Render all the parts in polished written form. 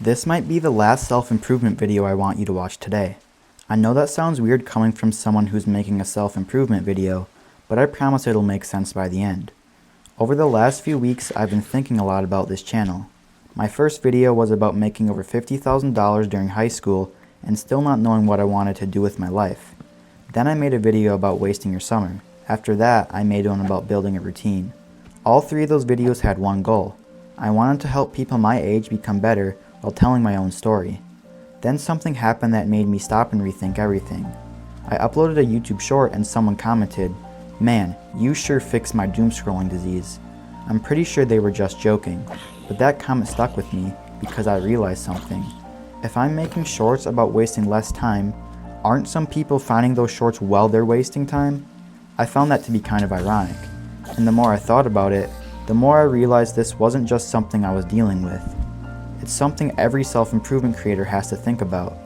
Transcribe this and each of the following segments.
This might be the last self-improvement video I want you to watch today. I know that sounds weird coming from someone who's making a self-improvement video, but I promise it'll make sense by the end. Over the last few weeks, I've been thinking a lot about this channel. My first video was about making over $50,000 during high school and still not knowing what I wanted to do with my life. Then I made a video about wasting your summer. After that, I made one about building a routine. All three of those videos had one goal. I wanted to help people my age become better while telling my own story. Then something happened that made me stop and rethink everything. I uploaded a YouTube short and someone commented, "Man, you sure fixed my doom scrolling disease." I'm pretty sure they were just joking, but that comment stuck with me because I realized something. If I'm making shorts about wasting less time, aren't some people finding those shorts while they're wasting time? I found that to be kind of ironic, and the more I thought about it, the more I realized this wasn't just something I was dealing with. It's something every self-improvement creator has to think about.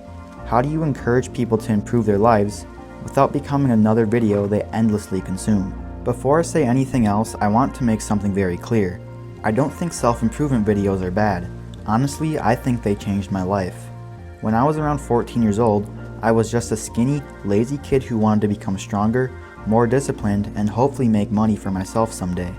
How do you encourage people to improve their lives without becoming another video they endlessly consume? Before I say anything else, I want to make something very clear. I don't think self-improvement videos are bad. Honestly, I think they changed my life. When I was around 14 years old, I was just a skinny, lazy kid who wanted to become stronger, more disciplined, and hopefully make money for myself someday.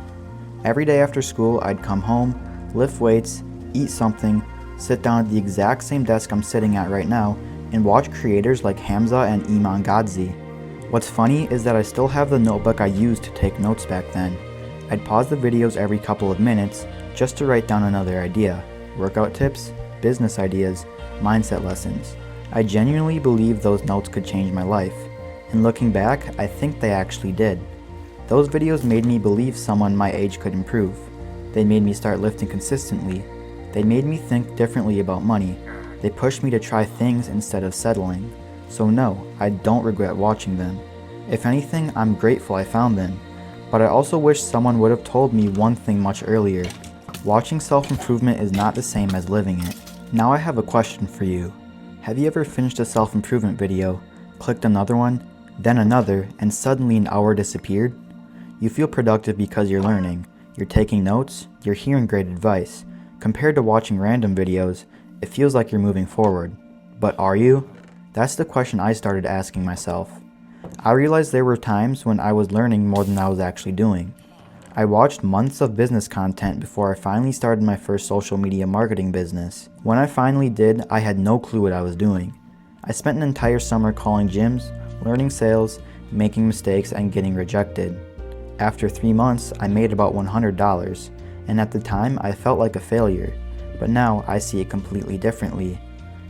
Every day after school, I'd come home, lift weights, eat something, sit down at the exact same desk I'm sitting at right now, and watch creators like Hamza and Iman Gadzhi. What's funny is that I still have the notebook I used to take notes back then. I'd pause the videos every couple of minutes just to write down another idea, workout tips, business ideas, mindset lessons. I genuinely believe those notes could change my life, and looking back, I think they actually did. Those videos made me believe someone my age could improve. They made me start lifting consistently. They made me think differently about money. They pushed me to try things instead of settling. So no, I don't regret watching them. If anything, I'm grateful I found them. But I also wish someone would have told me one thing much earlier. Watching self-improvement is not the same as living it. Now I have a question for you. Have you ever finished a self-improvement video, clicked another one, then another, and suddenly an hour disappeared? You feel productive because you're learning, you're taking notes, you're hearing great advice. Compared to watching random videos, it feels like you're moving forward. But are you? That's the question I started asking myself. I realized there were times when I was learning more than I was actually doing. I watched months of business content before I finally started my first social media marketing business. When I finally did, I had no clue what I was doing. I spent an entire summer calling gyms, learning sales, making mistakes, and getting rejected. After 3 months, I made about $100, and at the time, I felt like a failure. But now, I see it completely differently.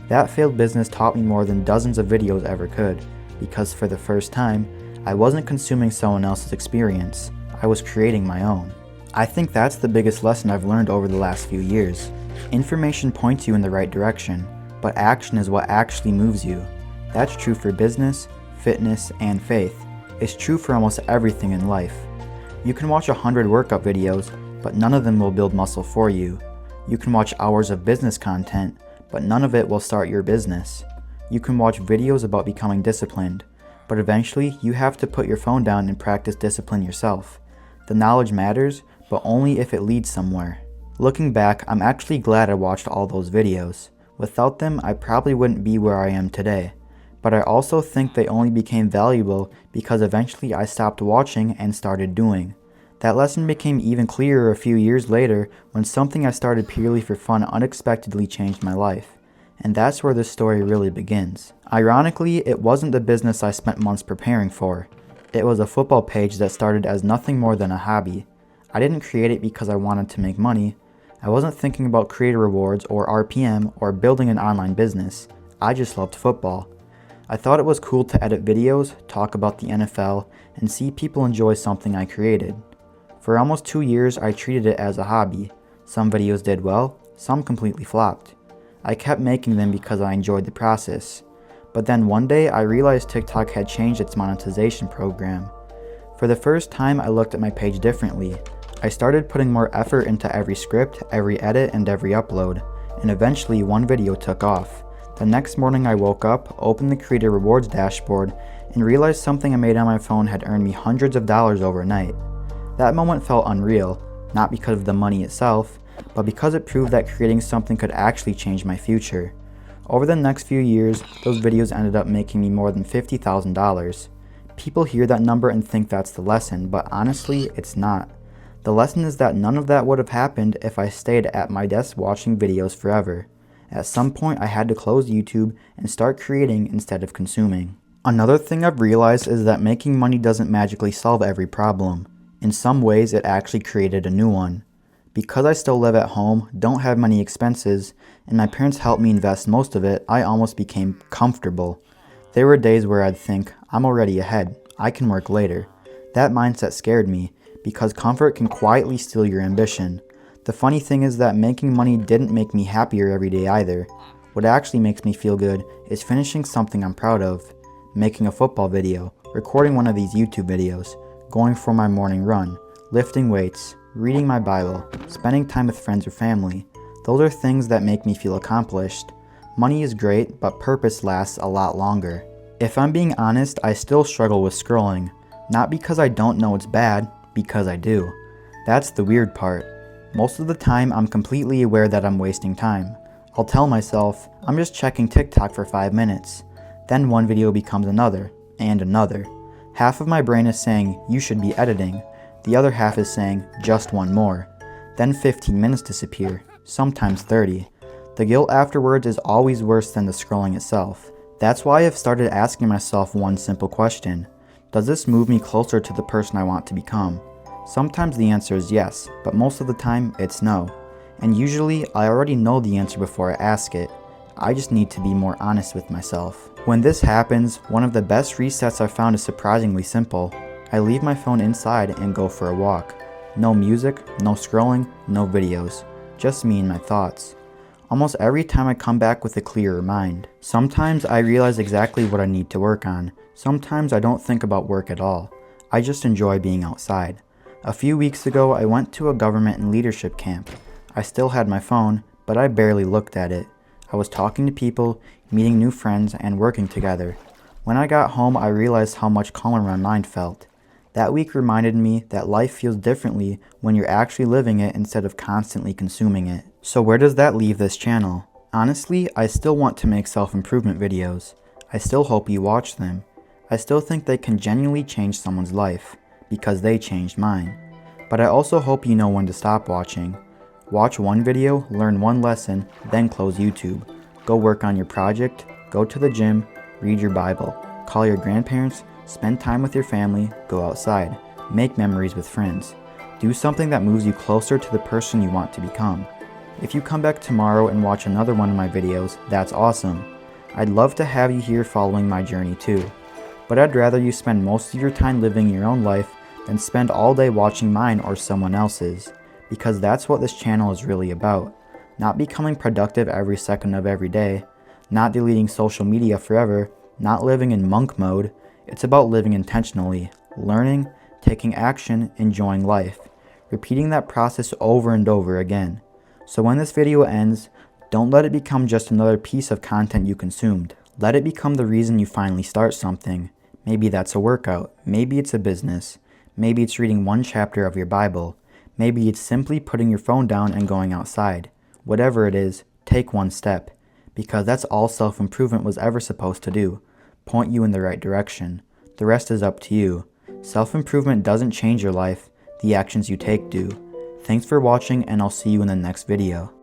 That failed business taught me more than dozens of videos ever could, because for the first time, I wasn't consuming someone else's experience. I was creating my own. I think that's the biggest lesson I've learned over the last few years. Information points you in the right direction, but action is what actually moves you. That's true for business, fitness, and faith. It's true for almost everything in life. You can watch 100 workout videos, but none of them will build muscle for you. You can watch hours of business content, but none of it will start your business. You can watch videos about becoming disciplined, but eventually you have to put your phone down and practice discipline yourself. The knowledge matters, but only if it leads somewhere. Looking back, I'm actually glad I watched all those videos. Without them, I probably wouldn't be where I am today. But I also think they only became valuable because eventually I stopped watching and started doing. That lesson became even clearer a few years later when something I started purely for fun unexpectedly changed my life. And that's where this story really begins. Ironically, it wasn't the business I spent months preparing for. It was a football page that started as nothing more than a hobby. I didn't create it because I wanted to make money. I wasn't thinking about creator rewards or RPM or building an online business. I just loved football. I thought it was cool to edit videos, talk about the NFL, and see people enjoy something I created. For almost 2 years, I treated it as a hobby. Some videos did well, some completely flopped. I kept making them because I enjoyed the process. But then one day, I realized TikTok had changed its monetization program. For the first time, I looked at my page differently. I started putting more effort into every script, every edit, and every upload, and eventually one video took off. The next morning I woke up, opened the Creator Rewards dashboard, and realized something I made on my phone had earned me hundreds of dollars overnight. That moment felt unreal, not because of the money itself, but because it proved that creating something could actually change my future. Over the next few years, those videos ended up making me more than $50,000. People hear that number and think that's the lesson, but honestly, it's not. The lesson is that none of that would have happened if I stayed at my desk watching videos forever. At some point, I had to close YouTube and start creating instead of consuming. Another thing I've realized is that making money doesn't magically solve every problem. In some ways, it actually created a new one. Because I still live at home, don't have many expenses, and my parents helped me invest most of it, I almost became comfortable. There were days where I'd think, I'm already ahead, I can work later. That mindset scared me, because comfort can quietly steal your ambition. The funny thing is that making money didn't make me happier every day either. What actually makes me feel good is finishing something I'm proud of. Making a football video, recording one of these YouTube videos, going for my morning run, lifting weights, reading my Bible, spending time with friends or family. Those are things that make me feel accomplished. Money is great, but purpose lasts a lot longer. If I'm being honest, I still struggle with scrolling. Not because I don't know it's bad, because I do. That's the weird part. Most of the time, I'm completely aware that I'm wasting time. I'll tell myself, I'm just checking TikTok for 5 minutes. Then one video becomes another, and another. Half of my brain is saying, you should be editing. The other half is saying, just one more. Then 15 minutes disappear, sometimes 30. The guilt afterwards is always worse than the scrolling itself. That's why I've started asking myself one simple question. Does this move me closer to the person I want to become? Sometimes the answer is yes, but most of the time it's no. And usually I already know the answer before I ask it. I just need to be more honest with myself. When this happens, one of the best resets I've found is surprisingly simple. I leave my phone inside and go for a walk. No music, no scrolling, no videos. Just me and my thoughts. Almost every time I come back with a clearer mind. Sometimes I realize exactly what I need to work on. Sometimes I don't think about work at all. I just enjoy being outside. A few weeks ago, I went to a government and leadership camp. I still had my phone, but I barely looked at it. I was talking to people, meeting new friends, and working together. When I got home, I realized how much calmer my mind felt. That week reminded me that life feels differently when you're actually living it instead of constantly consuming it. So where does that leave this channel? Honestly, I still want to make self-improvement videos. I still hope you watch them. I still think they can genuinely change someone's life, because they changed mine. But I also hope you know when to stop watching. Watch one video, learn one lesson, then close YouTube. Go work on your project, go to the gym, read your Bible, call your grandparents, spend time with your family, go outside, make memories with friends. Do something that moves you closer to the person you want to become. If you come back tomorrow and watch another one of my videos, that's awesome. I'd love to have you here following my journey too. But I'd rather you spend most of your time living your own life than spend all day watching mine or someone else's. Because that's what this channel is really about. Not becoming productive every second of every day, not deleting social media forever, not living in monk mode. It's about living intentionally, learning, taking action, enjoying life, repeating that process over and over again. So when this video ends, don't let it become just another piece of content you consumed. Let it become the reason you finally start something. Maybe that's a workout, maybe it's a business, maybe it's reading one chapter of your Bible, maybe it's simply putting your phone down and going outside. Whatever it is, take one step, because that's all self-improvement was ever supposed to do, point you in the right direction. The rest is up to you. Self-improvement doesn't change your life, the actions you take do. Thanks for watching, and I'll see you in the next video.